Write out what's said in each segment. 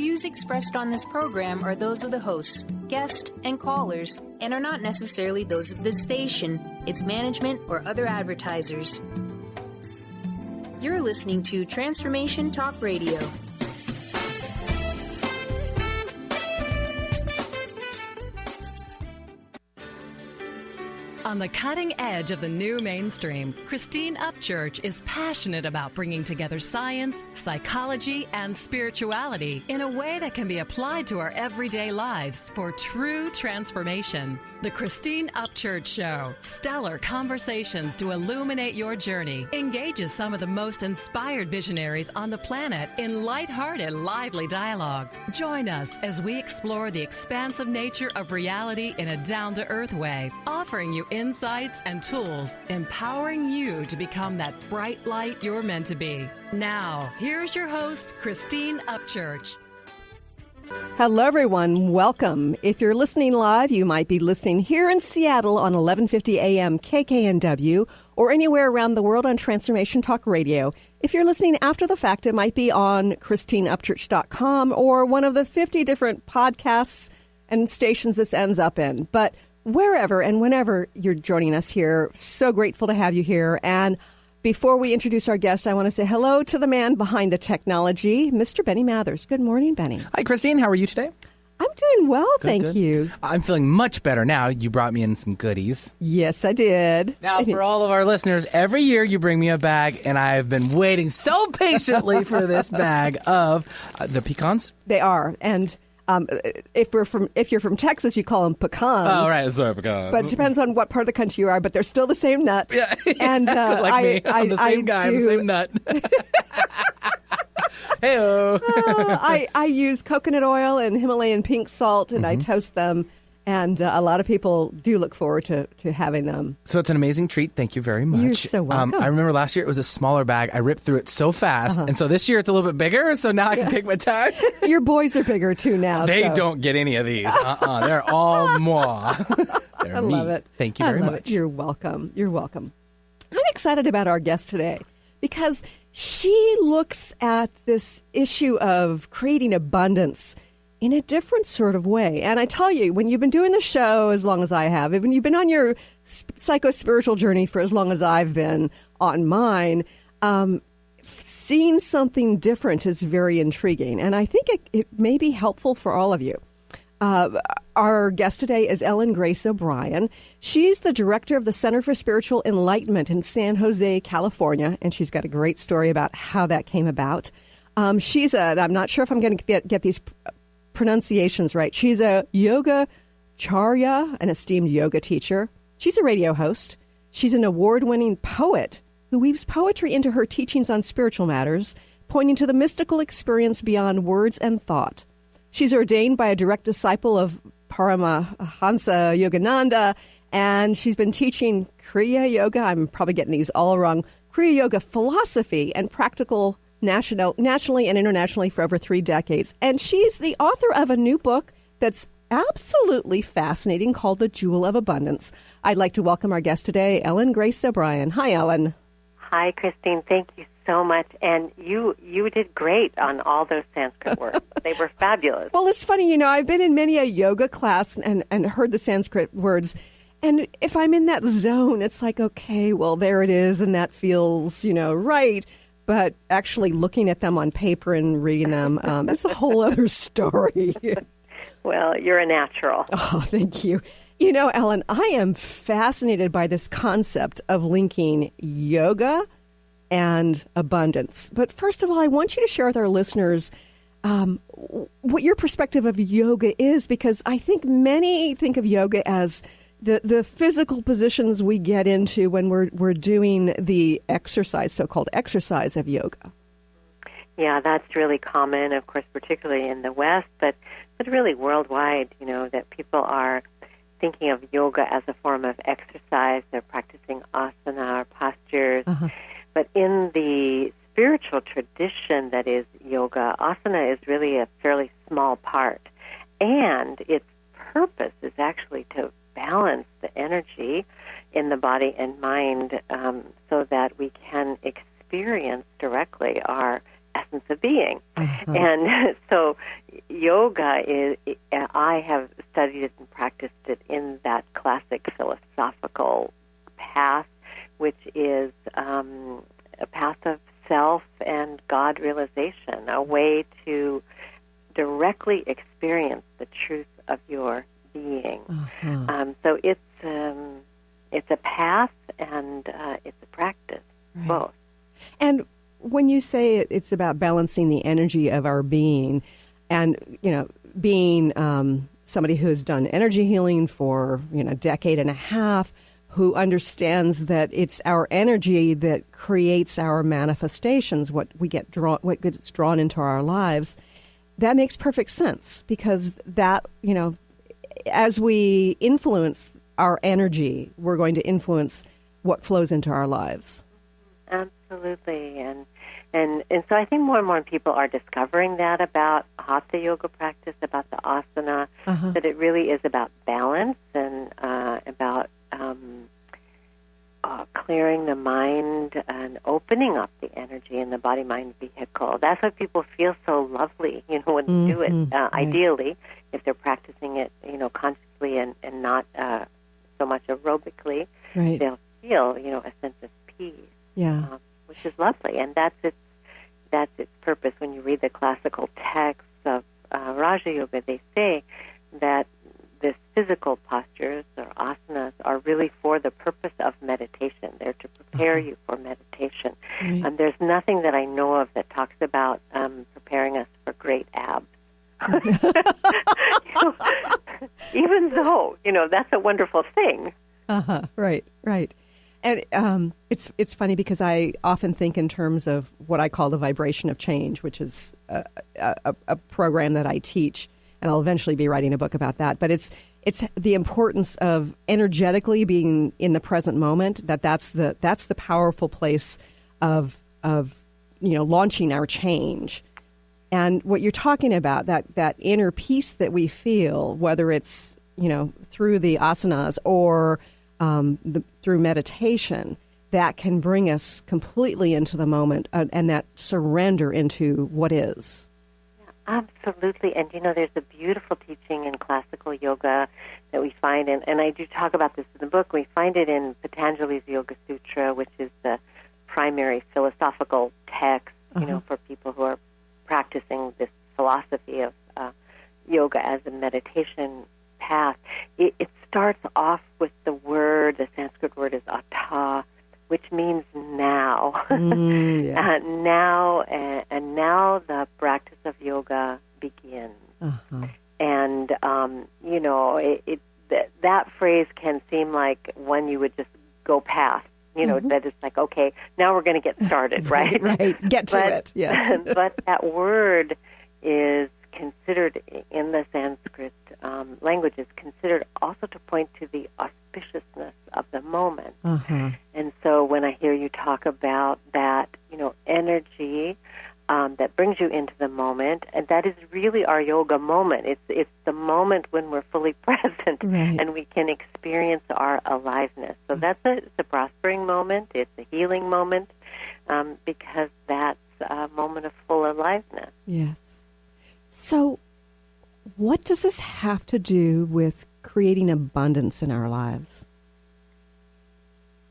views expressed on this program are those of the hosts, guests, and callers, and are not necessarily those of this station, its management, or other advertisers. You're listening to Transformation Talk Radio. On the cutting edge of the new mainstream, Christine Upchurch is passionate about bringing together science, psychology, and spirituality in a way that can be applied to our everyday lives for true transformation. The Christine Upchurch Show, stellar conversations to illuminate your journey, engages some of the most inspired visionaries on the planet in lighthearted, lively dialogue. Join us as we explore the expansive nature of reality in a down-to-earth way, offering you insights and tools, empowering you to become that bright light you're meant to be. Now, here's your host, Christine Upchurch. Hello, everyone. Welcome. If you're listening live, you might be listening here in Seattle on 1150 AM KKNW or anywhere around the world on Transformation Talk Radio. If you're listening after the fact, it might be on ChristineUpchurch.com or one of the 50 different podcasts and stations this ends up in. But wherever and whenever you're joining us here, so grateful to have you here. And before we introduce our guest, I want to say hello to the man behind the technology, Mr. Benny Mathers. Good morning, Benny. Hi, Christine. How are you today? I'm doing well, thank you. I'm feeling much better now. You brought me in some goodies. Yes, I did. Now, for all of our listeners, every year you bring me a bag, and I've been waiting so patiently for this bag of the pecans. They are, and if you're from Texas, you call them pecans. Oh, right, sorry, pecans. But it depends on what part of the country you are. But they're still the same nut. Yeah, exactly. And like me. I'm the same guy. I'm the same nut. Hey-o. I use coconut oil and Himalayan pink salt, and I toast them. And a lot of people do look forward to having them. So it's an amazing treat. Thank you very much. You're so welcome. I remember last year it was a smaller bag. I ripped through it so fast. And so this year it's a little bit bigger, so now I can take my time. Your boys are bigger, too, now. They don't get any of these. They're all moi. They're I love it. Thank you very much. You're welcome. You're welcome. I'm excited about our guest today because she looks at this issue of creating abundance in a different sort of way. And I tell you, when you've been doing the show as long as I have, when you've been on your psycho-spiritual journey for as long as I've been on mine, seeing something different is very intriguing. And I think it may be helpful for all of you. Our guest today is Ellen Grace O'Brien. She's the director of the Center for Spiritual Enlightenment in San Jose, California, and she's got a great story about how that came about. I'm not sure if I'm going to get these pronunciations right. She's a yogacharya, an esteemed yoga teacher. She's a radio host. She's an award-winning poet who weaves poetry into her teachings on spiritual matters, pointing to the mystical experience beyond words and thought. She's ordained by a direct disciple of Paramahansa Yogananda, and she's been teaching Kriya Yoga, I'm probably getting these all wrong, Kriya Yoga philosophy and practical nationally and internationally for over 3 decades. And she's the author of a new book that's absolutely fascinating called The Jewel of Abundance. I'd like to welcome our guest today, Ellen Grace O'Brien. Hi, Ellen. Hi, Christine. Thank you so much. And you did great on all those Sanskrit words. They were fabulous. Well, it's funny, I've been in many a yoga class and heard the Sanskrit words. And if I'm in that zone, it's like, okay, well, there it is. And that feels, right. But actually looking at them on paper and reading them, it's a whole other story. Well, you're a natural. Oh, thank you. Ellen, I am fascinated by this concept of linking yoga and abundance. But first of all, I want you to share with our listeners what your perspective of yoga is, because I think many think of yoga as the physical positions we get into when we're doing the exercise, so-called exercise of yoga. Yeah, that's really common, of course, particularly in the West, but really worldwide, that people are thinking of yoga as a form of exercise. They're practicing asana or postures. But in the spiritual tradition that is yoga, asana is really a fairly small part. And its purpose is actually to balance the energy in the body and mind so that we can experience directly our essence of being. And so yoga is, I have studied it and practiced it in that classic philosophical path, which is a path of self and God realization, a way to directly experience the truth of your being. So it's a path and it's a practice, both. And when you say it's about balancing the energy of our being, and being somebody who has done energy healing for a decade and a half, who understands that it's our energy that creates our manifestations, what gets drawn into our lives, that makes perfect sense, because that, as we influence our energy, we're going to influence what flows into our lives. Absolutely. And so I think more and more people are discovering that about hatha yoga practice, about the asana, that it really is about balance and about clearing the mind and opening up the energy in the body-mind vehicle. That's why people feel so lovely, when they do it. Ideally, if they're practicing it, consciously and not so much aerobically, they'll feel, a sense of peace. Which is lovely, and that's its purpose. When you read the classical texts of Raja Yoga, they say that this physical postures or asanas are really for the purpose of meditation. They're to prepare you for meditation. And there's nothing that I know of that talks about preparing us for great abs. Even though, that's a wonderful thing. Right. And it's funny because I often think in terms of what I call the vibration of change, which is a program that I teach, and I'll eventually be writing a book about that. But it's the importance of energetically being in the present moment. That's the powerful place of launching our change. And what you're talking about, that inner peace that we feel, whether it's through the asanas or through meditation, that can bring us completely into the moment and that surrender into what is. Absolutely. And, there's a beautiful teaching in classical yoga that we find, and I do talk about this in the book. We find it in Patanjali's Yoga Sutra, which is the primary philosophical text, for people who are practicing this philosophy of yoga as a meditation path. It starts off with the Sanskrit word is atha, which means now. Yes. Now the practice of yoga begins. And, that phrase can seem like one you would just go past, that it's like, okay, now we're going to get started, right? Right. Get to it, yes. But that word is considered in the Sanskrit language is considered also to point to the auspiciousness of the moment. And so when I hear you talk about that, energy that brings you into the moment, and that is really our yoga moment. It's the moment when we're fully present and we can experience our aliveness. So it's a prospering moment. It's a healing moment because that's a moment of full aliveness. Yes. So what does this have to do with creating abundance in our lives?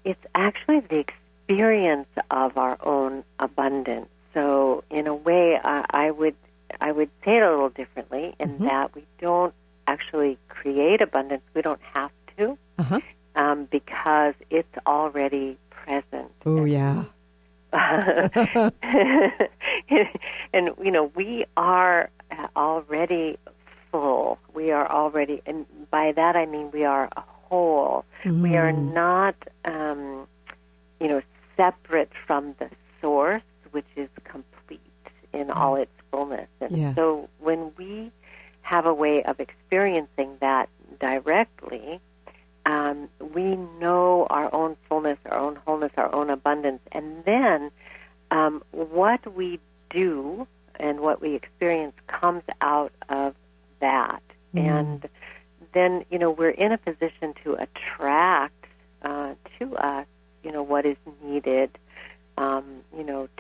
It's actually the experience of our own abundance. So in a way, I would say it a little differently in that we don't actually create abundance. We don't have to because it's already present. Oh, yeah. And, we are already full. We are already, and by that I mean we are whole. We are not, separate from the source, which is complete in all its fullness. And so when we have a way of experiencing that directly, we know our own fullness, our own wholeness, our own abundance. And then what we do and what we experience comes out of that. And then, we're in a position to attract to us, what is needed,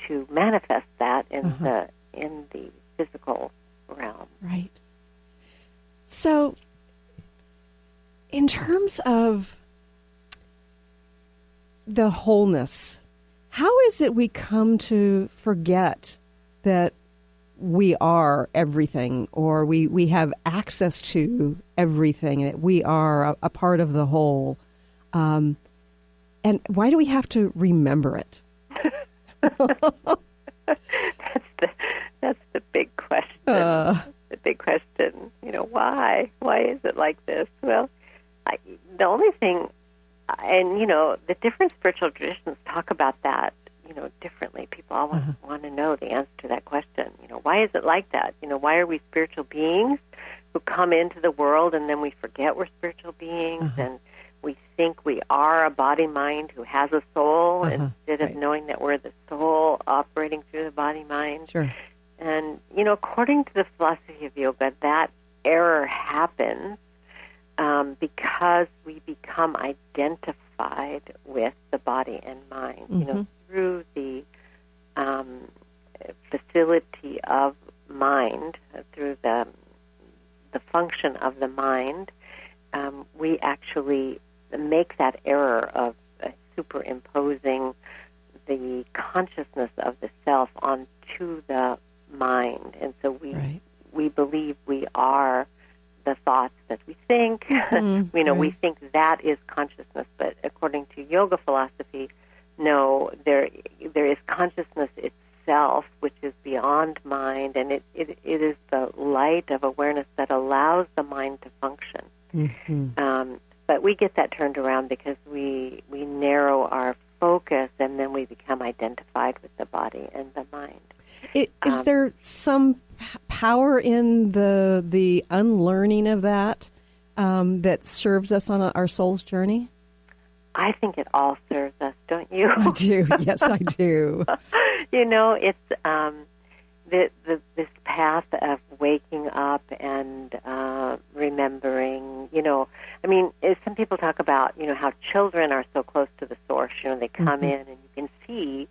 to manifest that in the physical realm. Right. terms of the wholeness, how is it we come to forget that we are everything, or we have access to everything, that we are a part of the whole? And why do we have to remember it? That's the big question. The big question. Why? Why is it like this? Well, the only thing, and the different spiritual traditions talk about that, differently. People always want to know the answer to that question. Why is it like that? Why are we spiritual beings who come into the world and then we forget we're spiritual beings and we think we are a body-mind who has a soul instead of knowing that we're the soul operating through the body-mind. Sure. And, according to the philosophy of yoga, that error happens because we become identified with the body and mind, through the facility of mind, through the function of the mind. We actually make that error of superimposing the consciousness of the self onto the mind. And so we believe we are the thoughts that we think. We think that is consciousness. But according to yoga philosophy, no, there is consciousness itself, which is beyond mind, and it is the light of awareness that allows the mind to function. But we get that turned around because we narrow our focus, and then we become identified with the body and the mind. Is there some power in the unlearning of that that serves us on our soul's journey? I think it all serves us, don't you? I do. Yes, I do. It's this path of waking up and remembering. Some people talk about how children are so close to the source. They come in and you can see,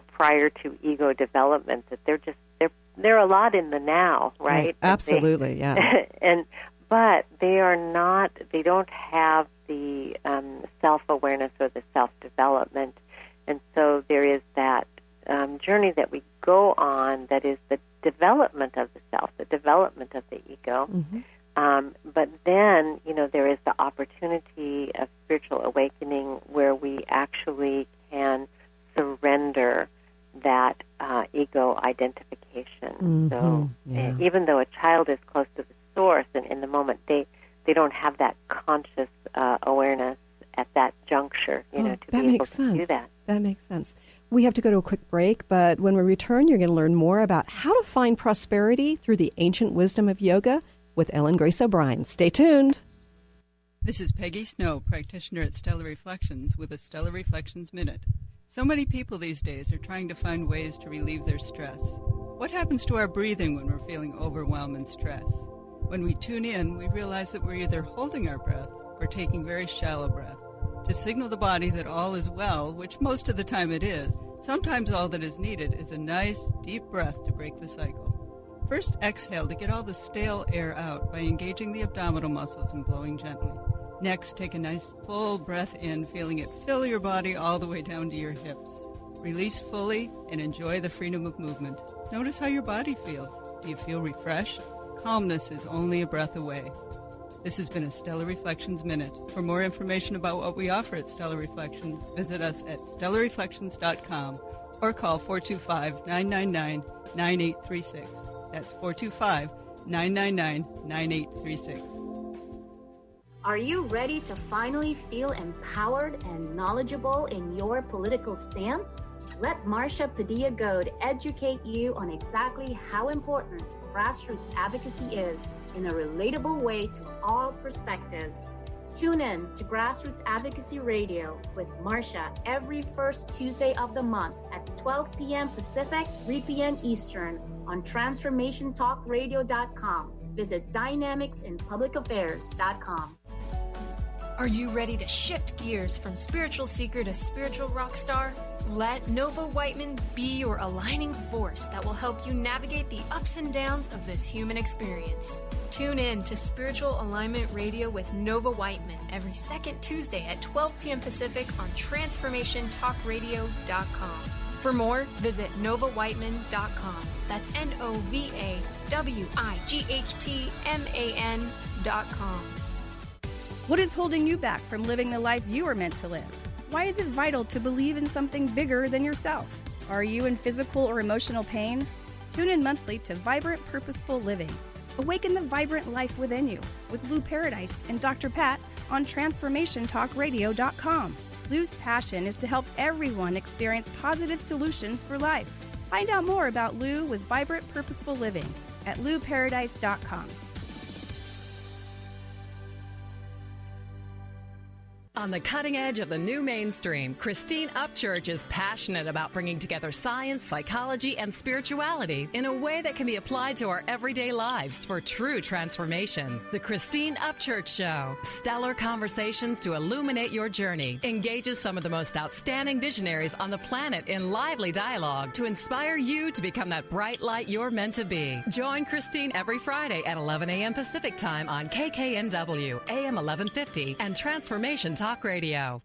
prior to ego development, that they're a lot in the now, right? Absolutely, yeah. But they are not. They don't have the self-awareness or the self-development, and so there is that journey that we go on that is the development of the self, the development of the ego. But then, there is the opportunity of spiritual awakening where we actually can surrender that ego identification. So even though a child is close to the source, and in the moment they don't have that conscious awareness at that juncture, to be able to do that. That makes sense. We have to go to a quick break, but when we return, you're going to learn more about how to find prosperity through the ancient wisdom of yoga with Ellen Grace O'Brien. Stay tuned. This is Peggy Snow, practitioner at Stellar Reflections, with a Stellar Reflections Minute. So many people these days are trying to find ways to relieve their stress. What happens to our breathing when we're feeling overwhelm and stress? When we tune in, we realize that we're either holding our breath or taking very shallow breath to signal the body that all is well, which most of the time it is. Sometimes all that is needed is a nice, deep breath to break the cycle. First, exhale to get all the stale air out by engaging the abdominal muscles and blowing gently. Next, take a nice full breath in, feeling it fill your body all the way down to your hips. Release fully and enjoy the freedom of movement. Notice how your body feels. Do you feel refreshed? Calmness is only a breath away. This has been a Stellar Reflections Minute. For more information about what we offer at Stellar Reflections, visit us at stellarreflections.com or call 425-999-9836. That's 425-999-9836. Are you ready to finally feel empowered and knowledgeable in your political stance? Let Marsha Padilla-Goad educate you on exactly how important grassroots advocacy is in a relatable way to all perspectives. Tune in to Grassroots Advocacy Radio with Marsha every first Tuesday of the month at 12 p.m. Pacific, 3 p.m. Eastern on TransformationTalkRadio.com. Visit DynamicsInPublicAffairs.com. Are you ready to shift gears from spiritual seeker to spiritual rock star? Let Nova Whiteman be your aligning force that will help you navigate the ups and downs of this human experience. Tune in to Spiritual Alignment Radio with Nova Whiteman every second Tuesday at 12 p.m. Pacific on TransformationTalkRadio.com. For more, visit novawhiteman.com. That's NOVAWIGHTMAN.com. What is holding you back from living the life you are meant to live? Why is it vital to believe in something bigger than yourself? Are you in physical or emotional pain? Tune in monthly to Vibrant Purposeful Living. Awaken the vibrant life within you with Lou Paradise and Dr. Pat on TransformationTalkRadio.com. Lou's passion is to help everyone experience positive solutions for life. Find out more about Lou with Vibrant Purposeful Living at LouParadise.com. On the cutting edge of the new mainstream, Christine Upchurch is passionate about bringing together science, psychology, and spirituality in a way that can be applied to our everyday lives for true transformation. The Christine Upchurch Show, stellar conversations to illuminate your journey, engages some of the most outstanding visionaries on the planet in lively dialogue to inspire you to become that bright light you're meant to be. Join Christine every Friday at 11 a.m. Pacific Time on KKNW, AM 1150, and Transformation Talk Radio.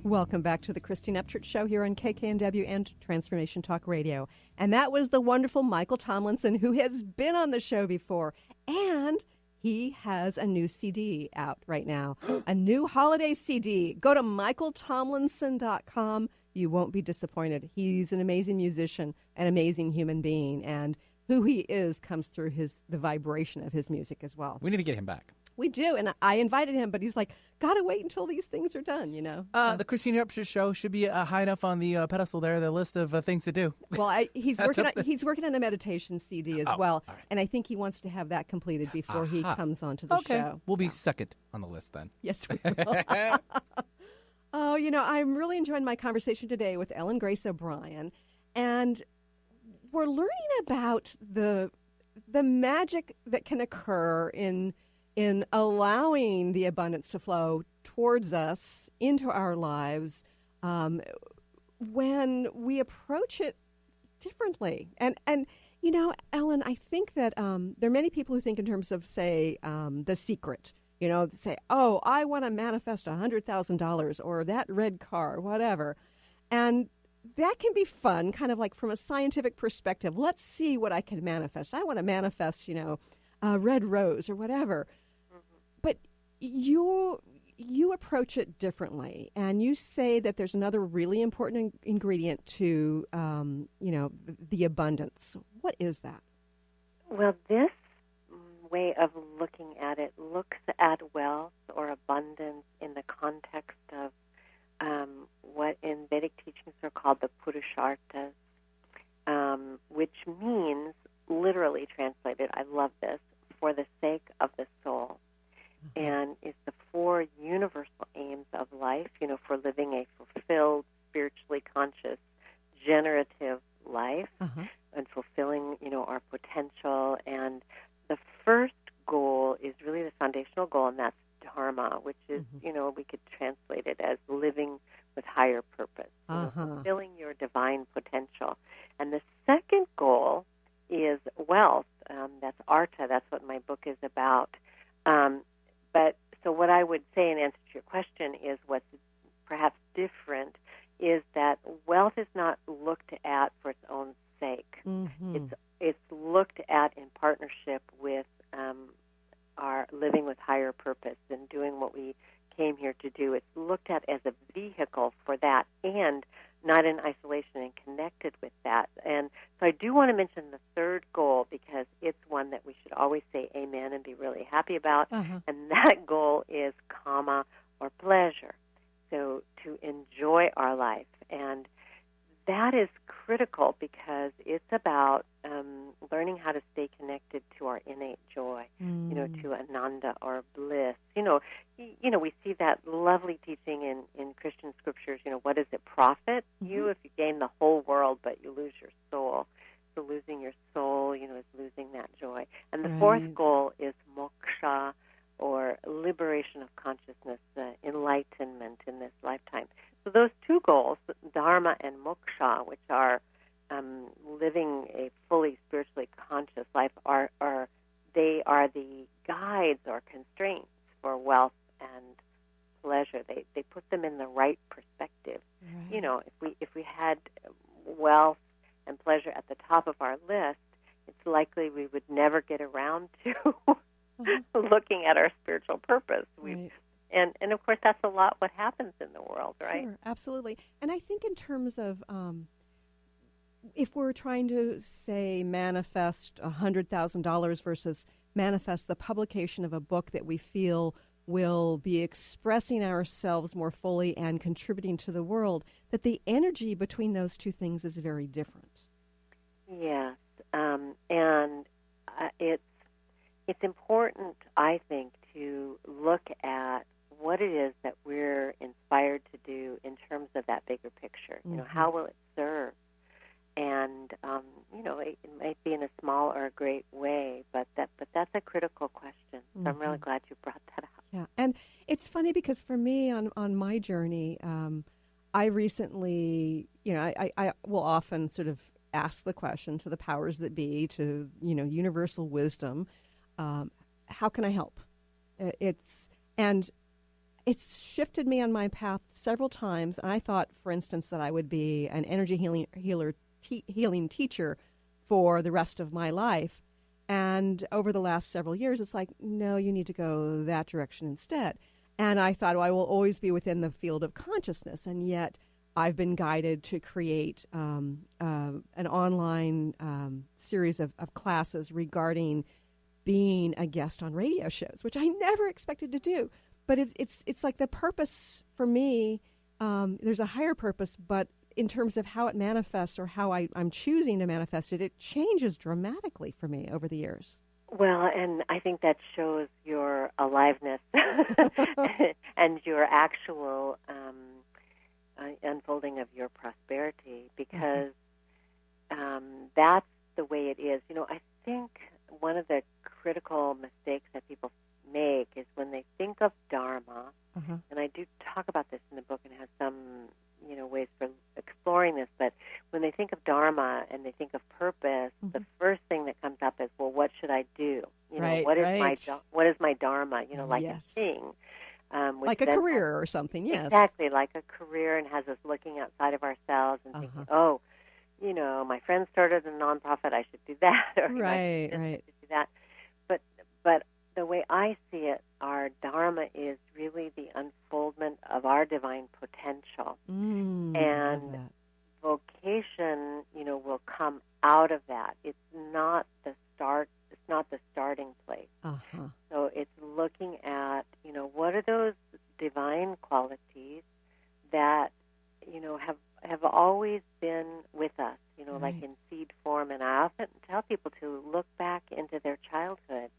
Welcome back to the Christine Upchurch Show here on KKNW and Transformation Talk Radio. And that was the wonderful Michael Tomlinson, who has been on the show before. And he has a new CD out right now, a new holiday CD. Go to michaeltomlinson.com. You won't be disappointed. He's an amazing musician, an amazing human being, and who he is comes through the vibration of his music as well. We need to get him back. We do, and I invited him, but he's like, gotta wait until these things are done, you know. The Christine Upchurch Show should be high enough on the pedestal there, the list of things to do. Well, he's working on a meditation CD as well, right. And I think he wants to have that completed before he comes onto the show. We'll be second on the list then. Yes, we will. Oh, you know, I'm really enjoying my conversation today with Ellen Grace O'Brien, and we're learning about the magic that can occur in allowing the abundance to flow towards us into our lives when we approach it differently. And you know, Ellen, I think that there are many people who think in terms of, say, The Secret. You know, say, oh, I want to manifest $100,000 or that red car, whatever. And that can be fun, kind of like from a scientific perspective. Let's see what I can manifest. I want to manifest, you know, a red rose or whatever. But you approach it differently, and you say that there's another really important ingredient to, you know, the abundance. What is that? Well, this way of looking at it looks at wealth or abundance in the context of what in Vedic teachings are called the Purusharthas, which means, literally translated, I love this, for the sake of the soul. And it's the four universal aims of life, you know, for living a fulfilled, spiritually conscious, generative life and fulfilling, you know, our potential. And the first goal is really the foundational goal, and that's dharma, which is, you know, we could translate it as living with higher purpose, you know, fulfilling your divine potential. And the second goal is wealth. That's artha. That's what my book is about. But so what I would say in answer to your question is what's perhaps different is that wealth is not looked at for its own sake. It's looked at in partnership with our living with higher purpose and doing what we came here to do. It's looked at as a vehicle for that and not in isolation and connected with that. And so I do want to mention the third goal because it's one that we should always say amen and be really happy about. And that goal is kama, or pleasure. So to enjoy our life. And that is critical because it's about learning how to stay connected to our innate joy, you know, to ananda or bliss. You know, we see that lovely teaching in Christian scriptures. You know, what does it profit you if you gain the whole world but you lose your soul? So losing your soul, you know, is losing that joy. And the fourth goal is moksha, or liberation of consciousness, enlightenment in this lifetime. So those two goals, dharma and moksha, which are living a fully spiritually conscious life, are they are the guides or constraints for wealth and pleasure. They put them in the right perspective. Right. You know, if we had wealth and pleasure at the top of our list, it's likely we would never get around to looking at our spiritual purpose. Right. And of course, that's a lot what happens in the world, right? Sure, absolutely. And I think in terms of if we're trying to, say, manifest $100,000 versus manifest the publication of a book that we feel will be expressing ourselves more fully and contributing to the world, that the energy between those two things is very different. Yes, and it's important, I think, to look at what it is that we're inspired to do in terms of that bigger picture. You know, how will it serve? And you know, it might be in a small or a great way, but that's a critical question. So I'm really glad you brought that up. Yeah, and it's funny because for me on my journey, I recently, you know, I will often sort of ask the question to the powers that be, to, you know, universal wisdom, how can I help? It's shifted me on my path several times. I thought, for instance, that I would be an energy healing teacher for the rest of my life. And over the last several years, it's like, no, you need to go that direction instead. And I thought, well, I will always be within the field of consciousness. And yet I've been guided to create an online series of classes regarding being a guest on radio shows, which I never expected to do. But it's like the purpose for me, there's a higher purpose, but in terms of how it manifests or how I'm choosing to manifest it, it changes dramatically for me over the years. Well, and I think that shows your aliveness and your actual unfolding of your prosperity, because that's the way it is. You know, I think one of the critical mistakes that people make is when they think of Dharma, and I do talk about this in the book and have some, you know, ways for exploring this, but when they think of Dharma and they think of purpose, the first thing that comes up is, well, what should I do? You know, what is my Dharma? You know, like a thing. Like a career or something, yes. Exactly, like a career, and has us looking outside of ourselves and thinking, oh, you know, my friend started a nonprofit, I should do that. Or, right. I should do that. But the way I see it, our Dharma is really the unfoldment of our divine potential. And vocation, you know, will come out of that. It's not the start. It's not the starting place. So it's looking at, you know, what are those divine qualities that, you know, have always been with us, you know, like in seed form. And I often tell people to look back into their childhood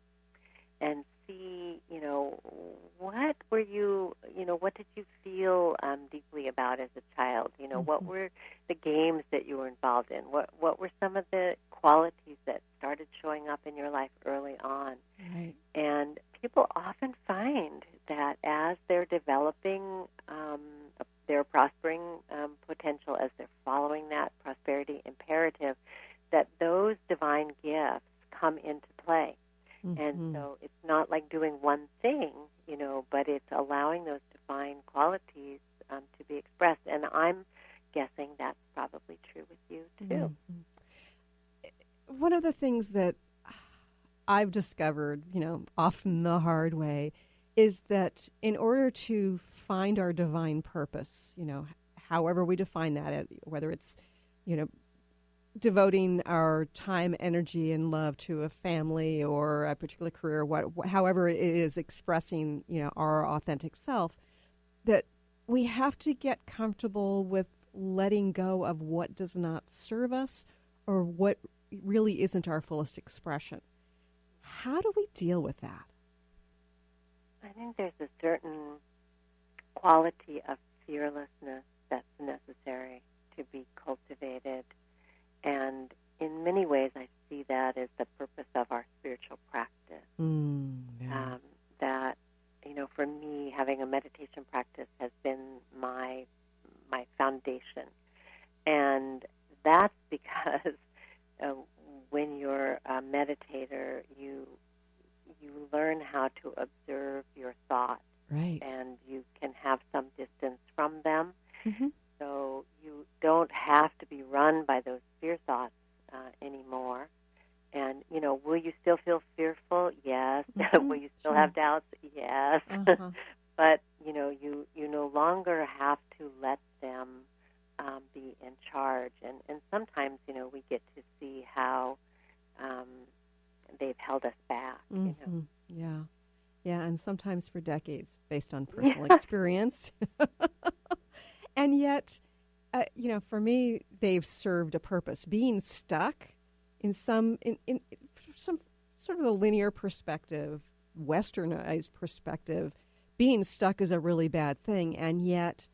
and see, you know, what were you, you know, what did you feel deeply about as a child? You know, what were the games that you were involved in? What were some of the qualities that started showing up in your life early on? And people often find that as they're developing their prospering potential, as they're following that prosperity imperative, that those divine gifts come into play. And so it's not like doing one thing, you know, but it's allowing those divine qualities to be expressed. And I'm guessing that's probably true with you, too. One of the things that I've discovered, you know, often the hard way, is that in order to find our divine purpose, you know, however we define that, whether it's, you know, devoting our time, energy, and love to a family or a particular career, however it is expressing, you know, our authentic self, that we have to get comfortable with letting go of what does not serve us or what really isn't our fullest expression. How do we deal with that? I think there's a certain quality of fearlessness that's necessary to be cultivated. And in many ways, I see that as the purpose of our spiritual practice. That, you know, for me, having a meditation practice has been my foundation. And that's because when you're a meditator, you you learn how to observe your thoughts. Right. And you can have some distance from them. Mm-hmm. So you don't have to be run by those fear thoughts anymore. And, will you still feel fearful? Yes. Mm-hmm. Will you still have doubts? Yes. Uh-huh. But, you no longer have to let them be in charge. And sometimes, we get to see how they've held us back, Mm-hmm. Yeah. Yeah, and sometimes for decades based on personal experience. And yet, for me, they've served a purpose. Being stuck in some sort of a linear perspective, westernized perspective, being stuck is a really bad thing. And yet,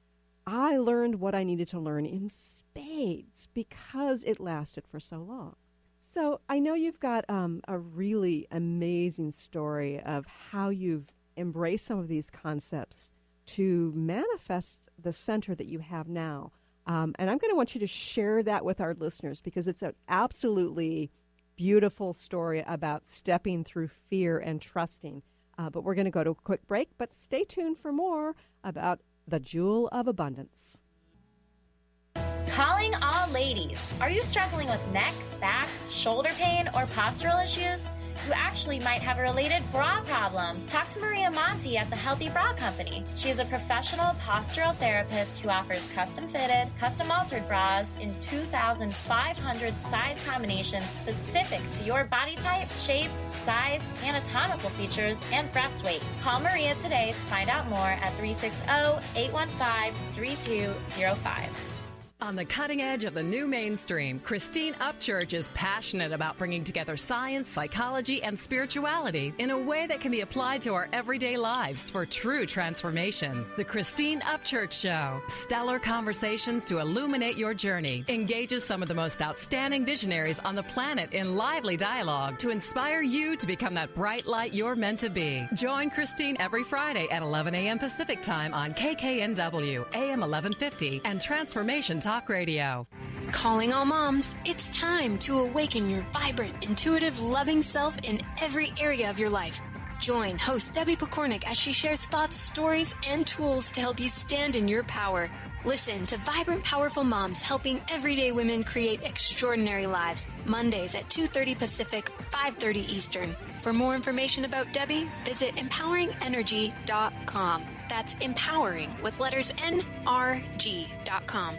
I learned what I needed to learn in spades because it lasted for so long. So I know you've got a really amazing story of how you've embraced some of these concepts to manifest the center that you have now. And I'm going to want you to share that with our listeners because it's an absolutely beautiful story about stepping through fear and trusting. But we're going to go to a quick break, but stay tuned for more about the Jewel of Abundance. Calling all ladies. Are you struggling with neck, back, shoulder pain, or postural issues? You actually might have a related bra problem. Talk to Maria Monti at the Healthy Bra Company. She is a professional postural therapist who offers custom-fitted, custom-altered bras in 2,500 size combinations specific to your body type, shape, size, anatomical features, and breast weight. Call Maria today to find out more at 360-815-3205. On the cutting edge of the new mainstream, Christine Upchurch is passionate about bringing together science, psychology, and spirituality in a way that can be applied to our everyday lives for true transformation. The Christine Upchurch Show, stellar conversations to illuminate your journey, engages some of the most outstanding visionaries on the planet in lively dialogue to inspire you to become that bright light you're meant to be. Join Christine every Friday at 11 a.m. Pacific Time on KKNW, AM 1150, and Transformation Talk Radio. Calling all moms, it's time to awaken your vibrant, intuitive, loving self in every area of your life. Join host Debbie Pokornik as she shares thoughts, stories, and tools to help you stand in your power. Listen to Vibrant, Powerful Moms helping everyday women create extraordinary lives. Mondays at 2:30 Pacific, 5:30 Eastern. For more information about Debbie, visit empoweringenergy.com. That's empowering with letters NRG.com.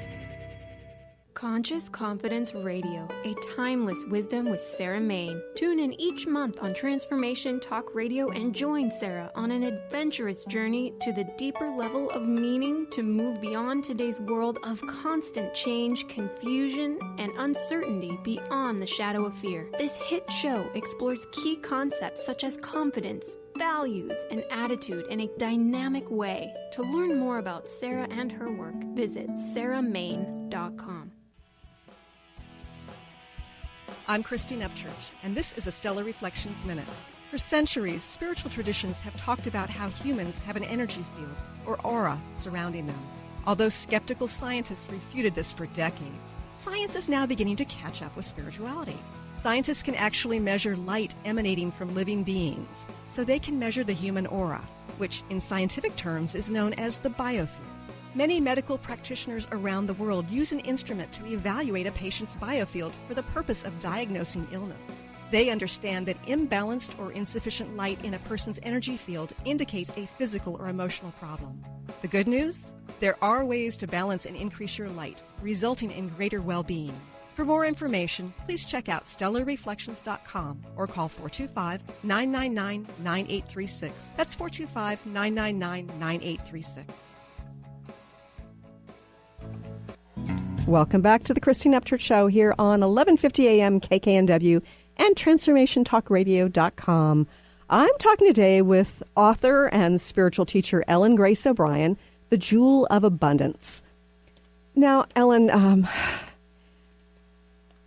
Conscious Confidence Radio, a timeless wisdom with Sarah Main. Tune in each month on Transformation Talk Radio and join Sarah on an adventurous journey to the deeper level of meaning to move beyond today's world of constant change, confusion, and uncertainty beyond the shadow of fear. This hit show explores key concepts such as confidence, values, and attitude in a dynamic way. To learn more about Sarah and her work, visit sarahmain.com. I'm Christine Upchurch, and this is a Stellar Reflections Minute. For centuries, spiritual traditions have talked about how humans have an energy field, or aura, surrounding them. Although skeptical scientists refuted this for decades, science is now beginning to catch up with spirituality. Scientists can actually measure light emanating from living beings, so they can measure the human aura, which in scientific terms is known as the biofield. Many medical practitioners around the world use an instrument to evaluate a patient's biofield for the purpose of diagnosing illness. They understand that imbalanced or insufficient light in a person's energy field indicates a physical or emotional problem. The good news? There are ways to balance and increase your light, resulting in greater well-being. For more information, please check out stellarreflections.com or call 425-999-9836. That's 425-999-9836. Welcome back to the Christine Upchurch Show here on 1150 AM KKNW and TransformationTalkRadio.com. I'm talking today with author and spiritual teacher Ellen Grace O'Brien, The Jewel of Abundance. Now, Ellen,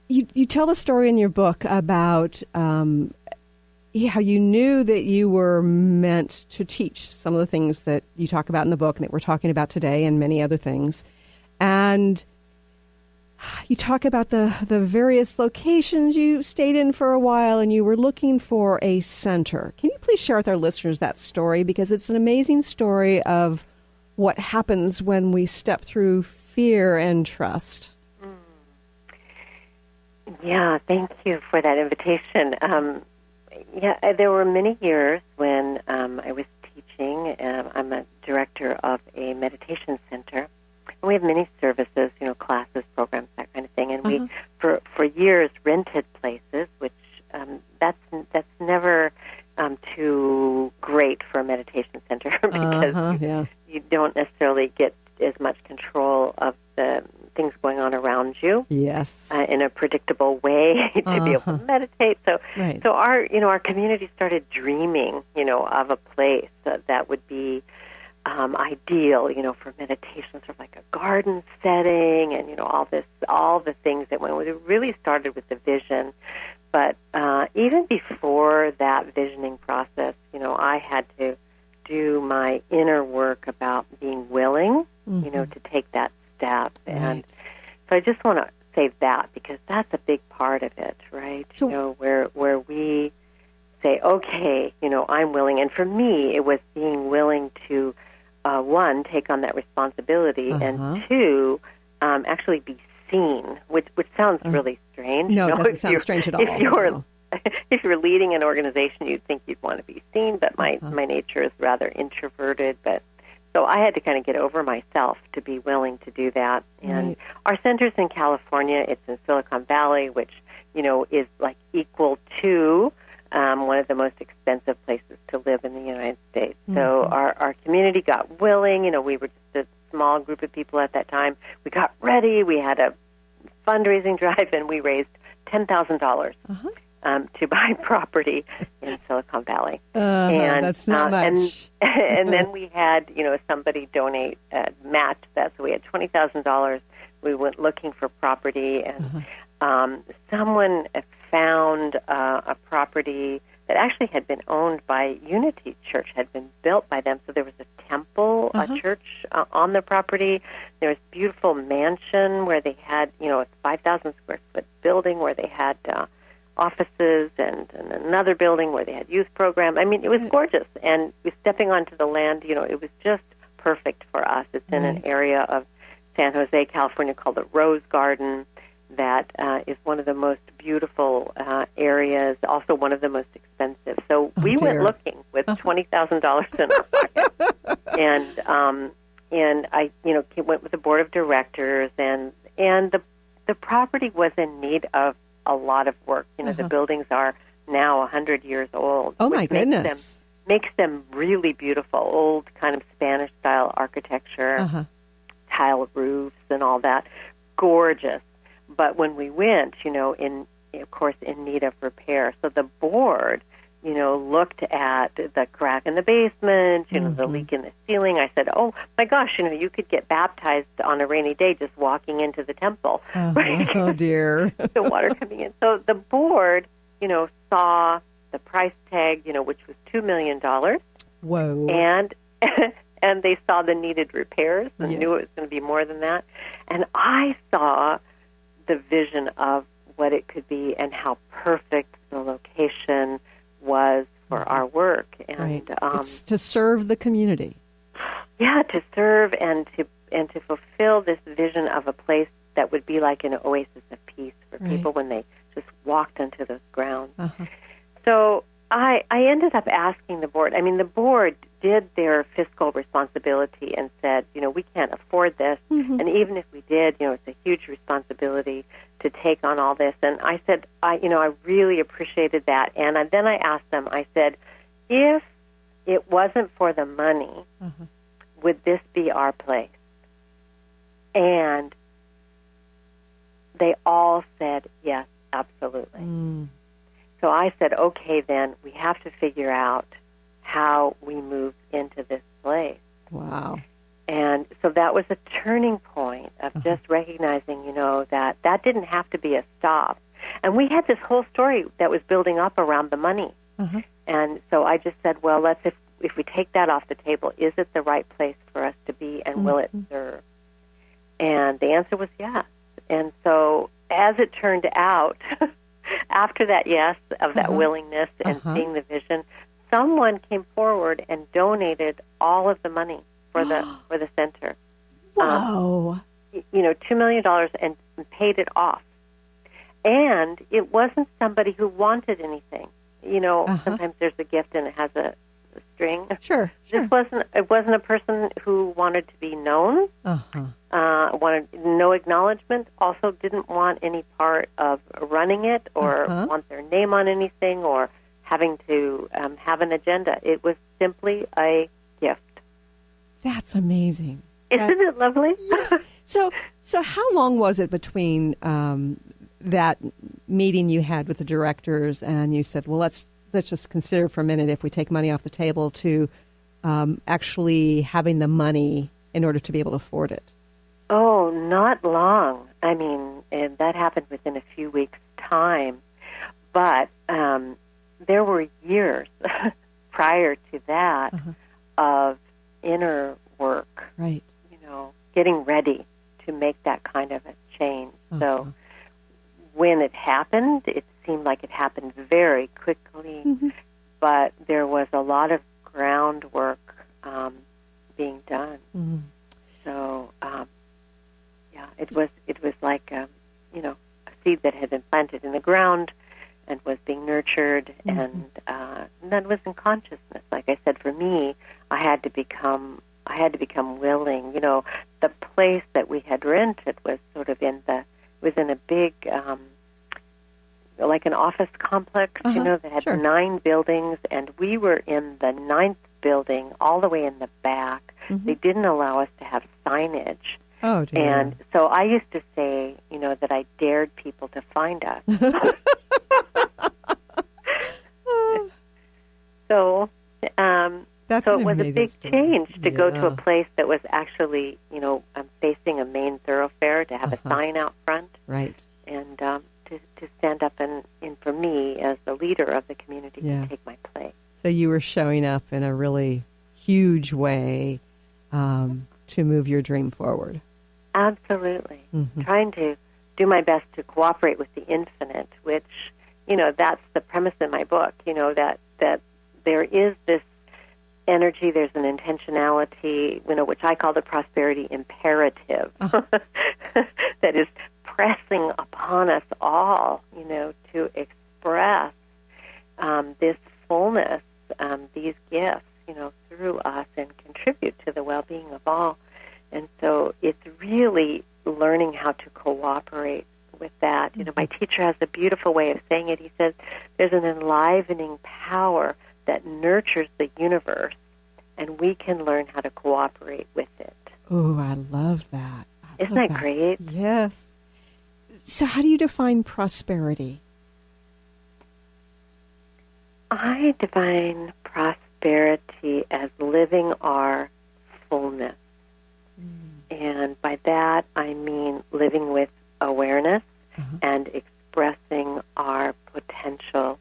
you tell the story in your book about how you knew that you were meant to teach some of the things that you talk about in the book and that we're talking about today and many other things. And You talk about the various locations you stayed in for a while, and you were looking for a center. Can you please share with our listeners that story? Because it's an amazing story of what happens when we step through fear and trust. Yeah, thank you for that invitation. There were many years when I was teaching. I'm a director of a meditation center. And we have many services, classes, programs, that kind of thing. And we, for years, rented places, which that's never too great for a meditation center because you don't necessarily get as much control of the things going on around you. Yes, in a predictable way to be able to meditate. So, so our community started dreaming, of a place that would be ideal, for meditation, sort of like a garden setting, and all the things that went with it. Really started with the vision, but even before that visioning process, I had to do my inner work about being willing, to take that step. And so I just want to say that because that's a big part of it, right? So, where we say, okay, I'm willing. And for me, it was being willing to, one, take on that responsibility, and two, actually be seen, which sounds really strange. No, it doesn't sound strange at all. If you're leading an organization, you'd think you'd want to be seen, but my nature is rather introverted. But so I had to kind of get over myself to be willing to do that. And our center's in California. It's in Silicon Valley, which is like equal to one of the most expensive places to live in the United States. So our community got willing. We were just a small group of people at that time. We got ready. We had a fundraising drive, and we raised $10,000 to buy property in Silicon Valley. And that's not much. And then we had, somebody donate, match that. So we had $20,000. We went looking for property, and someone found a property that actually had been owned by Unity Church, had been built by them. So there was a temple, a church on the property. There was a beautiful mansion where they had, a 5,000 square foot building where they had offices, and another building where they had youth program. I mean, it was gorgeous. And stepping onto the land, it was just perfect for us. It's in an area of San Jose, California called the Rose Garden. That is one of the most beautiful areas, also one of the most expensive. So we went looking with $20,000 in our pocket, and I, went with the board of directors, and the property was in need of a lot of work. The buildings are now 100 years old. Oh my goodness! Makes them really beautiful, old kind of Spanish style architecture, tile roofs and all that, gorgeous. But when we went, of course, in need of repair. So the board, looked at the crack in the basement, the leak in the ceiling. I said, oh, my gosh, you could get baptized on a rainy day just walking into the temple. Right? Oh, dear. The water coming in. So the board, saw the price tag, which was $2 million. Whoa. And they saw the needed repairs and knew it was going to be more than that. And I saw the vision of what it could be and how perfect the location was for our work, and it's to serve the community. Yeah, to serve and to fulfill this vision of a place that would be like an oasis of peace for people when they just walked onto those grounds. So I ended up asking the board. I mean, the board did their fiscal responsibility and said, we can't afford this, and even if we did, it's a huge responsibility to take on all this. And I said, I really appreciated that. And then I asked them, I said, if it wasn't for the money, would this be our place? And they all said, yes, absolutely. So I said, okay, then we have to figure out how we move into this place. Wow. And so that was a turning point of just recognizing, that didn't have to be a stop. And we had this whole story that was building up around the money. And so I just said, well, if we take that off the table, is it the right place for us to be, and will it serve? And the answer was yes. And so, as it turned out, after that yes, of that willingness and seeing the vision, someone came forward and donated all of the money for the center. Wow. $2 million and paid it off. And it wasn't somebody who wanted anything. Sometimes there's a gift and it has a string. Sure. It wasn't a person who wanted to be known, wanted no acknowledgement, also didn't want any part of running it or want their name on anything or having to have an agenda. It was simply a gift. That's amazing. Isn't it lovely? Yes. So how long was it between that meeting you had with the directors and you said, well, let's just consider for a minute if we take money off the table to actually having the money in order to be able to afford it? Oh, not long. I mean, and that happened within a few weeks' time. But there were years prior to that of inner work. Right. Getting ready to make that kind of a change. So when it happened, it seemed like it happened very quickly, but there was a lot of groundwork being done. So, it was like a seed that had been planted in the ground and was being nurtured, and that was in consciousness. Like I said, for me, I had to become willing. The place that we had rented was sort of in a big, like an office complex, that had 9 buildings, and we were in the 9th building, all the way in the back. They didn't allow us to have signage. Oh, dear. And so I used to say, that I dared people to find us. So, so it was a big change to go to a place that was actually, facing a main thoroughfare, to have a sign out front. Right. And to stand up and for me, as the leader of the community, to take my place. So you were showing up in a really huge way to move your dream forward. Absolutely. Trying to do my best to cooperate with the infinite, which, that's the premise in my book, that there is this energy, there's an intentionality, which I call the prosperity imperative, that is pressing upon us all, to express this fullness, these gifts, through us and contribute to the well-being of all. And so it's really learning how to cooperate with that. My teacher has a beautiful way of saying it. He says there's an enlivening power that nurtures the universe, and we can learn how to cooperate with it. Oh, I love that. Isn't that great? Yes. So how do you define prosperity? I define prosperity as living our fullness. And by that, I mean living with awareness and expressing our potential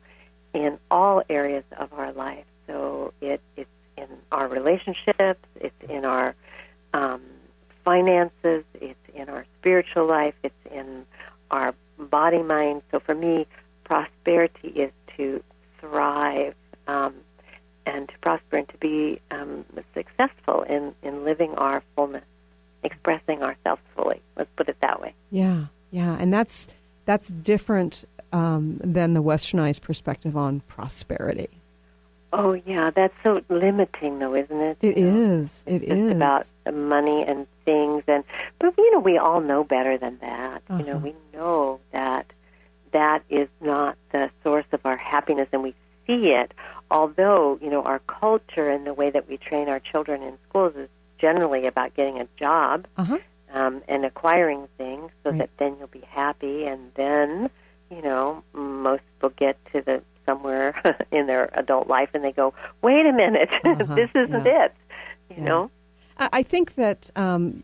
in all areas of our life. So it's in our relationships, it's in our finances, it's in our spiritual life, it's in our body, mind. So for me, prosperity is to thrive and to prosper and to be successful in living our fullness, expressing ourselves fully. Let's put it that way. Yeah, and that's different than the westernized perspective on prosperity. Oh, yeah, that's so limiting, though, isn't it? It is. It's just about money and things, but we all know better than that. We know that is not the source of our happiness, and we see it. Although our culture and the way that we train our children in schools is generally about getting a job and acquiring things, so that then you'll be happy, and then most people get to somewhere in their adult life and they go, wait a minute, this isn't it, know? I think that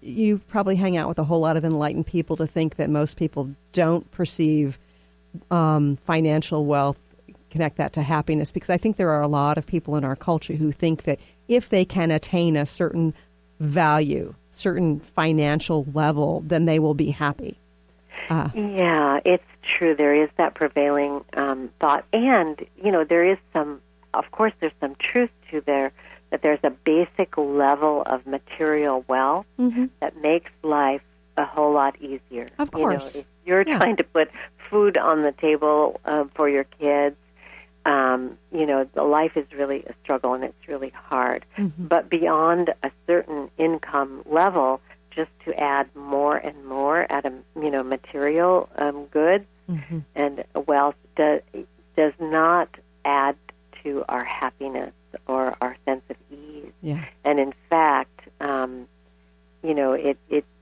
you probably hang out with a whole lot of enlightened people to think that most people don't perceive financial wealth, connect that to happiness, because I think there are a lot of people in our culture who think that if they can attain a certain value, certain financial level, then they will be happy. Yeah, it's true. There is that prevailing thought. And, there is of course, there's some truth to that there's a basic level of material wealth that makes life a whole lot easier. Of course. If you're trying to put food on the table for your kids, the life is really a struggle and it's really hard. But beyond a certain income level, just to add more and more at material goods and wealth does not add to our happiness or our sense of ease. Yeah. And in fact,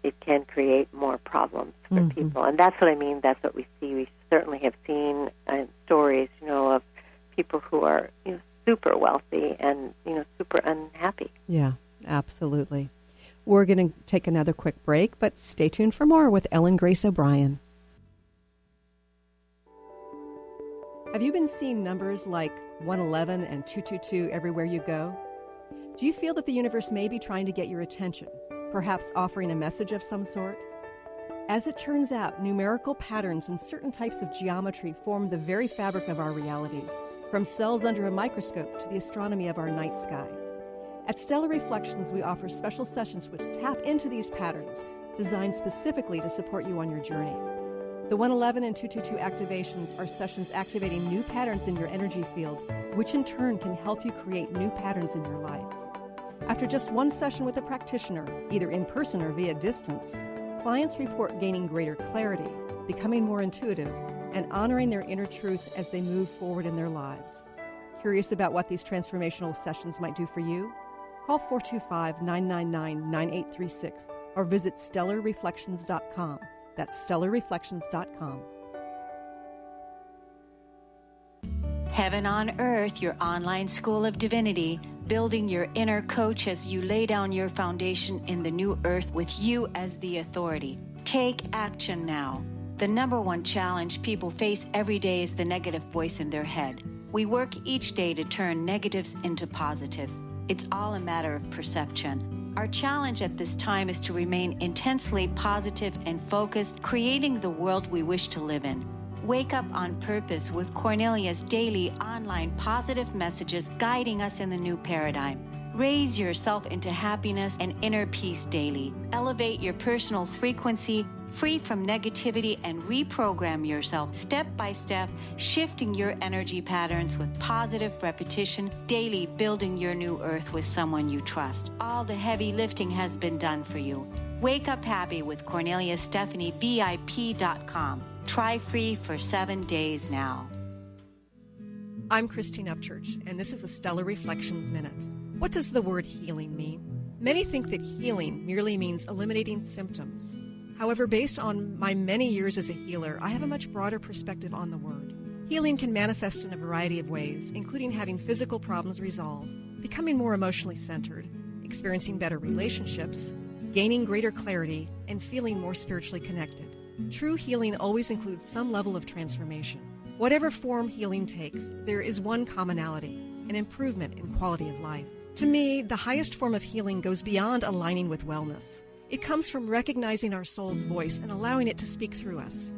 it can create more problems for people. And that's what I mean. That's what we see. We certainly have seen stories, of people who are super wealthy and super unhappy. Yeah, absolutely. We're going to take another quick break, but stay tuned for more with Ellen Grace O'Brien. Have you been seeing numbers like 111 and 222 everywhere you go? Do you feel that the universe may be trying to get your attention, perhaps offering a message of some sort? As it turns out, numerical patterns and certain types of geometry form the very fabric of our reality, from cells under a microscope to the astronomy of our night sky. At Stellar Reflections, we offer special sessions which tap into these patterns, designed specifically to support you on your journey. The 111 and 222 activations are sessions activating new patterns in your energy field, which in turn can help you create new patterns in your life. After just one session with a practitioner, either in person or via distance, clients report gaining greater clarity, becoming more intuitive, and honoring their inner truth as they move forward in their lives. Curious about what these transformational sessions might do for you? Call 425-999-9836 or visit stellarreflections.com. That's stellarreflections.com. Heaven on Earth, your online school of divinity, building your inner coach as you lay down your foundation in the new earth with you as the authority. Take action now. The number one challenge people face every day is the negative voice in their head. We work each day to turn negatives into positives. It's all a matter of perception. Our challenge at this time is to remain intensely positive and focused, creating the world we wish to live in. Wake up on purpose with Cornelia's daily online positive messages guiding us in the new paradigm. Raise yourself into happiness and inner peace daily. Elevate your personal frequency, free from negativity, and reprogram yourself step by step, shifting your energy patterns with positive repetition, daily building your new earth with someone you trust. All the heavy lifting has been done for you. Wake up happy with CorneliaStephanieVIP.com. Try free for 7 days now. I'm Christine Upchurch, and this is a Stellar Reflections Minute. What does the word healing mean? Many think that healing merely means eliminating symptoms. However, based on my many years as a healer, I have a much broader perspective on the word. Healing can manifest in a variety of ways, including having physical problems resolved, becoming more emotionally centered, experiencing better relationships, gaining greater clarity, and feeling more spiritually connected. True healing always includes some level of transformation. Whatever form healing takes, there is one commonality, an improvement in quality of life. To me, the highest form of healing goes beyond aligning with wellness. It comes from recognizing our soul's voice and allowing it to speak through us.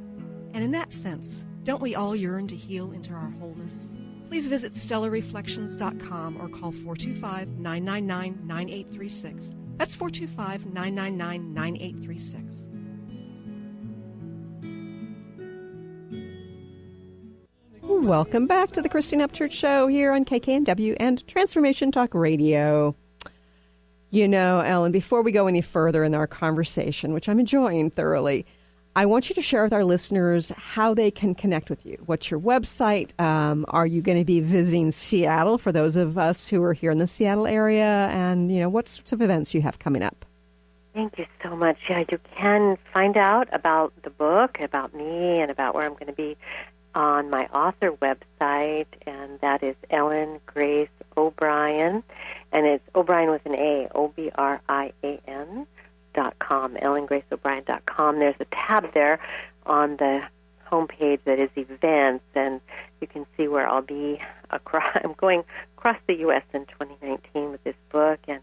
And in that sense, don't we all yearn to heal into our wholeness? Please visit stellarreflections.com or call 425-999-9836. That's 425-999-9836. Welcome back to the Christine Upchurch Show here on KKNW and Transformation Talk Radio. You know, Ellen, before we go any further in our conversation, which I'm enjoying thoroughly, I want you to share with our listeners how they can connect with you. What's your website? Are you going to be visiting Seattle for those of us who are here in the Seattle area? And, you know, what sorts of events you have coming up? Thank you so much. Yeah, you can find out about the book, about me, and about where I'm going to be on my author website, and that is Ellen Grace O'Brien, and it's O'Brien with an A, OBRIAN.com, EllenGraceO'Brien.com. There's a tab there on the homepage that is events, and you can see where I'll be. I'm going across the U.S. in 2019 with this book and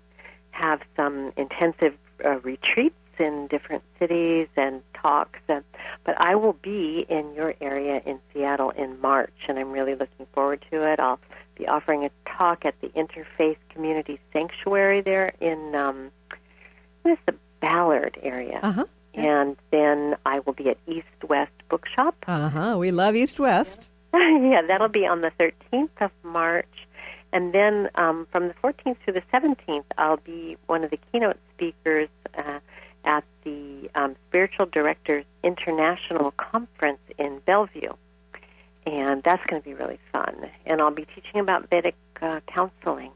have some intensive retreats in different cities and talks. But I be in your area in Seattle in March, and I'm really looking forward to it. I'll be offering a talk at the Interfaith Community Sanctuary there in the Ballard area. Uh-huh. And then I will be at East West Bookshop. Uh-huh. We love East West. Yeah, that'll be on the 13th of March. And then from the 14th to the 17th, I'll be one of the keynote speakers at the Spiritual Directors International Conference in Bellevue. And that's going to be really fun. And I'll be teaching about Vedic counseling.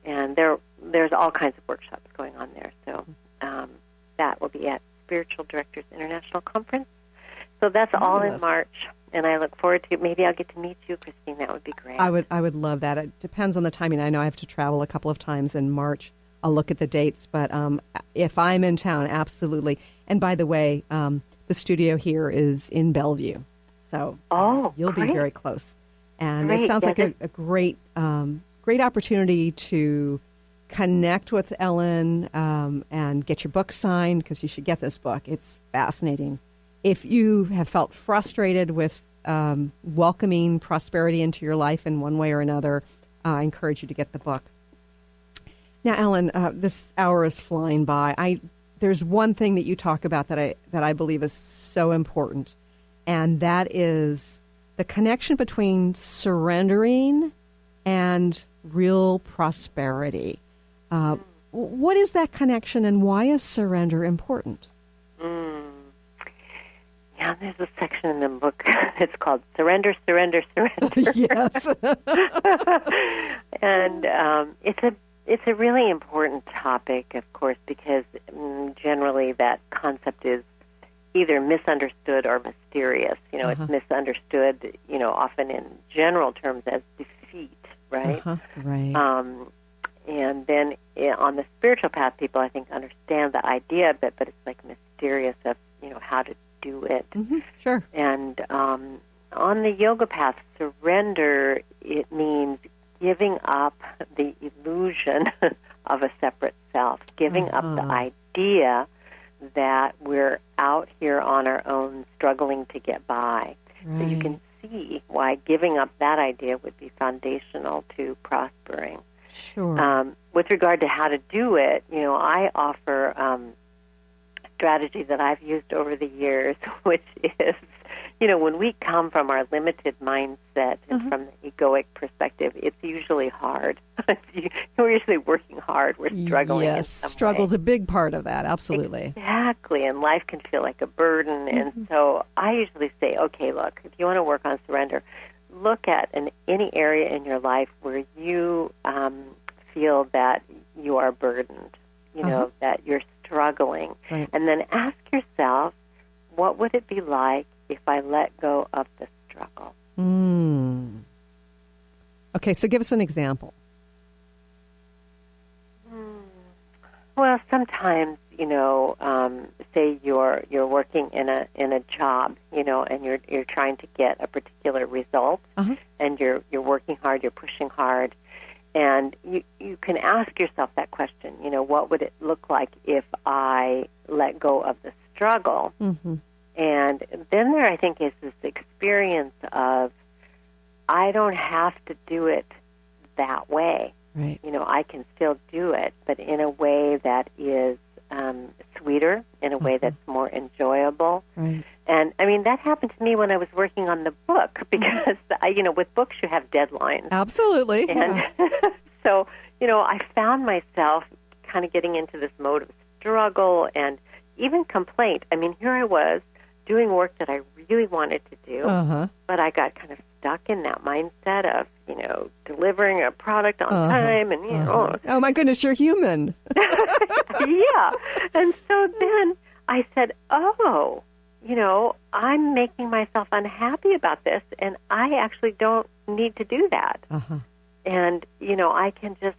And there's all kinds of workshops going on there. So that will be at Spiritual Directors International Conference. So that's all in March. And I look forward to, maybe I'll get to meet you, Christine. That would be great. I would love that. It depends on the timing. I know I have to travel a couple of times in March. I'll look at the dates, but if I'm in town, absolutely. And by the way, the studio here is in Bellevue, so you'll be very close. And it sounds like a great opportunity to connect with Ellen and get your book signed, because you should get this book. It's fascinating. If you have felt frustrated with welcoming prosperity into your life in one way or another, I encourage you to get the book. Now, Ellen, this hour is flying by. There's one thing that you talk about that I believe is so important, and that is the connection between surrendering and real prosperity. What is that connection, and why is surrender important? Yeah, there's a section in the book. It's called Surrender, Surrender, Surrender. Yes. And it's a really important topic, of course, because generally that concept is either misunderstood or mysterious. You know, it's misunderstood, often in general terms as defeat, right? Right. And then on the spiritual path, people, I think, understand the idea of it, but it's like mysterious of, how to do it. Sure. And on the yoga path, surrender, it means giving up the illusion of a separate self, giving up the idea that we're out here on our own struggling to get by. Right. So you can see why giving up that idea would be foundational to prospering. Sure. With regard to how to do it, I offer strategy that I've used over the years, which is, when we come from our limited mindset and from the egoic perspective, it's usually hard. We're usually working hard. We're struggling. Yes, struggle's a big part of that. Absolutely. Exactly, and life can feel like a burden. And so I usually say, okay, look, if you want to work on surrender, look at any area in your life where you feel that you are burdened, that you're struggling. Right. And then ask yourself, what would it be like if I let go of the struggle? Okay, so give us an example. Well, sometimes, say you're working in a job, and you're trying to get a particular result, and you're working hard, you're pushing hard, and you can ask yourself that question, what would it look like if I let go of the struggle? And then there, I think, is this experience of, I don't have to do it that way. Right. I can still do it, but in a way that is sweeter, in a way that's more enjoyable. Right. And, that happened to me when I was working on the book, because, with books you have deadlines. Absolutely. And so, I found myself kind of getting into this mode of struggle and even complaint. Here I was doing work that I really wanted to do, but I got kind of stuck in that mindset of, delivering a product on time and, Oh, my goodness, you're human. Yeah. And so then I said, I'm making myself unhappy about this, and I actually don't need to do that. And, I can just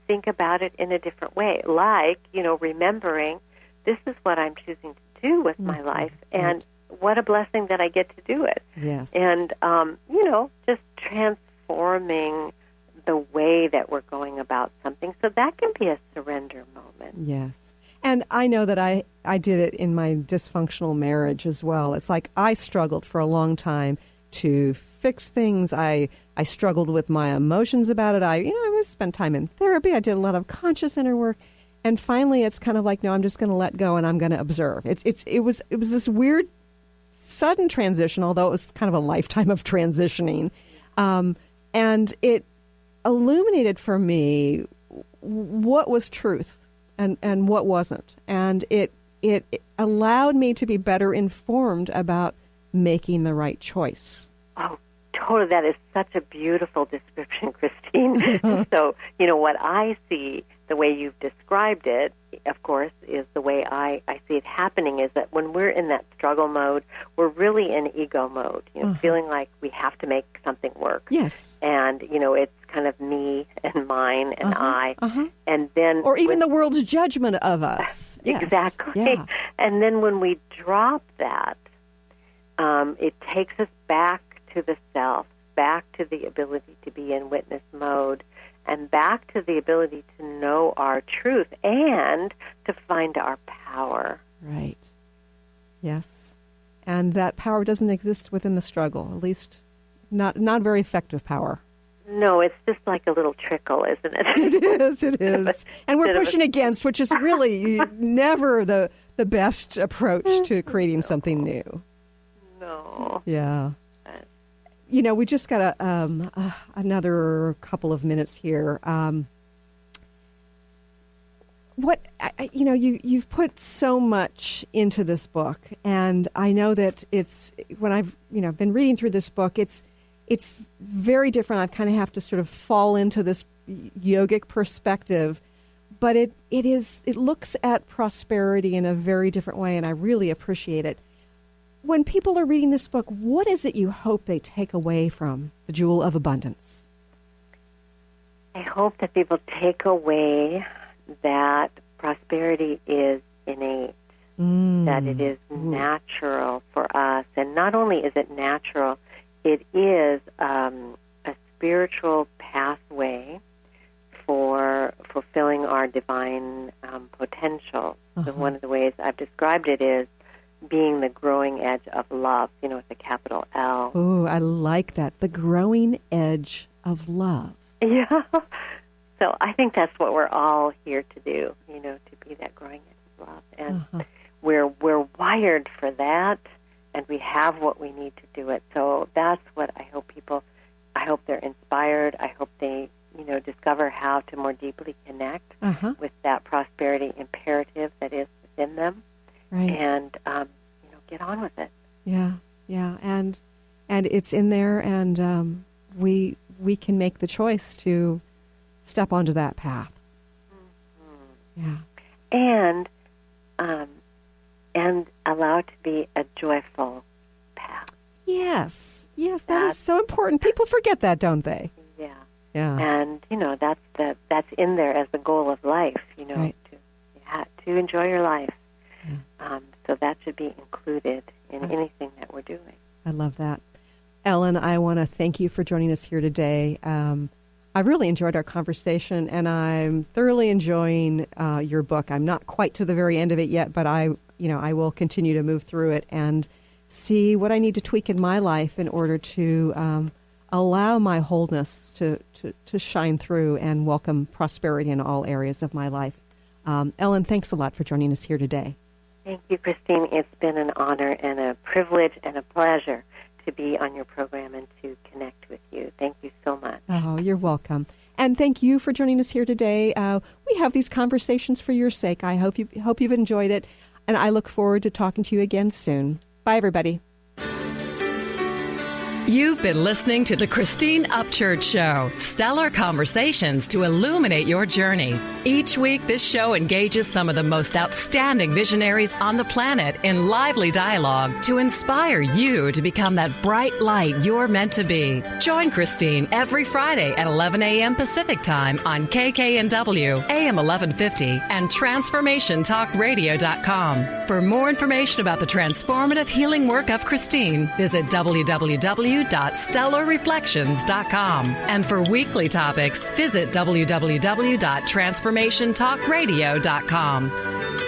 think about it in a different way, like, remembering this is what I'm choosing to do with my life, and what a blessing that I get to do it. Yes. And, just transforming the way that we're going about something. So that can be a surrender moment. Yes. And I know that I did it in my dysfunctional marriage as well. It's like I struggled for a long time to fix things. I struggled with my emotions about it. I spent time in therapy. I did a lot of conscious inner work. And finally, it's kind of like, no, I'm just going to let go and I'm going to observe. It was this weird, sudden transition, although it was kind of a lifetime of transitioning. And it illuminated for me what was truth and what wasn't. And it allowed me to be better informed about making the right choice. Oh, totally. That is such a beautiful description, Christine. So, what I see, the way you've described it, of course, is the way I see it happening, is that when we're in that struggle mode, we're really in ego mode, feeling like we have to make something work. Yes. And, it's kind of me and mine and I. And then... Or even the world's judgment of us. Exactly. Yeah. And then when we drop that, it takes us back to the self, back to the ability to be in witness mode, and back to the ability to know our truth and to find our power. Right. Yes. And that power doesn't exist within the struggle, at least not very effective power. No, it's just like a little trickle, isn't it? It is. And we're pushing against, which is really never the best approach to creating something new. No. Yeah. We just got another couple of minutes here. You've put so much into this book, and I know that when I've been reading through this book, it's very different. I kind of have to sort of fall into this yogic perspective, but it looks at prosperity in a very different way, and I really appreciate it. When people are reading this book, what is it you hope they take away from the Jewel of Abundance? I hope that people take away that prosperity is innate, that it is natural for us. And not only is it natural, it is a spiritual pathway for fulfilling our divine potential. So one of the ways I've described it is being the growing edge of love, with a capital L. Ooh, I like that. The growing edge of love. Yeah. So I think that's what we're all here to do, to be that growing edge of love. And we're wired for that, and we have what we need to do it. So that's what I hope they're inspired. I hope they, discover how to more deeply connect with that prosperity imperative that is within them. Right. And, get on with it. Yeah, and it's in there, and we can make the choice to step onto that path. Yeah, and allow it to be a joyful path. Yes, that is so important. People forget that, don't they? Yeah. And that's in there as the goal of life. Right. To enjoy your life. So that should be included in anything that we're doing. I love that. Ellen, I want to thank you for joining us here today. I really enjoyed our conversation, and I'm thoroughly enjoying your book. I'm not quite to the very end of it yet, but I will continue to move through it and see what I need to tweak in my life in order to allow my wholeness to shine through and welcome prosperity in all areas of my life. Ellen, thanks a lot for joining us here today. Thank you, Christine. It's been an honor and a privilege and a pleasure to be on your program and to connect with you. Thank you so much. Oh, you're welcome. And thank you for joining us here today. We have these conversations for your sake. I hope you've enjoyed it, and I look forward to talking to you again soon. Bye, everybody. You've been listening to The Christine Upchurch Show, stellar conversations to illuminate your journey. Each week, this show engages some of the most outstanding visionaries on the planet in lively dialogue to inspire you to become that bright light you're meant to be. Join Christine every Friday at 11 a.m. Pacific Time on KKNW, AM 1150, and TransformationTalkRadio.com. For more information about the transformative healing work of Christine, visit www.stellarreflections.com. And for weekly topics, visit www.transformationtalkradio.com.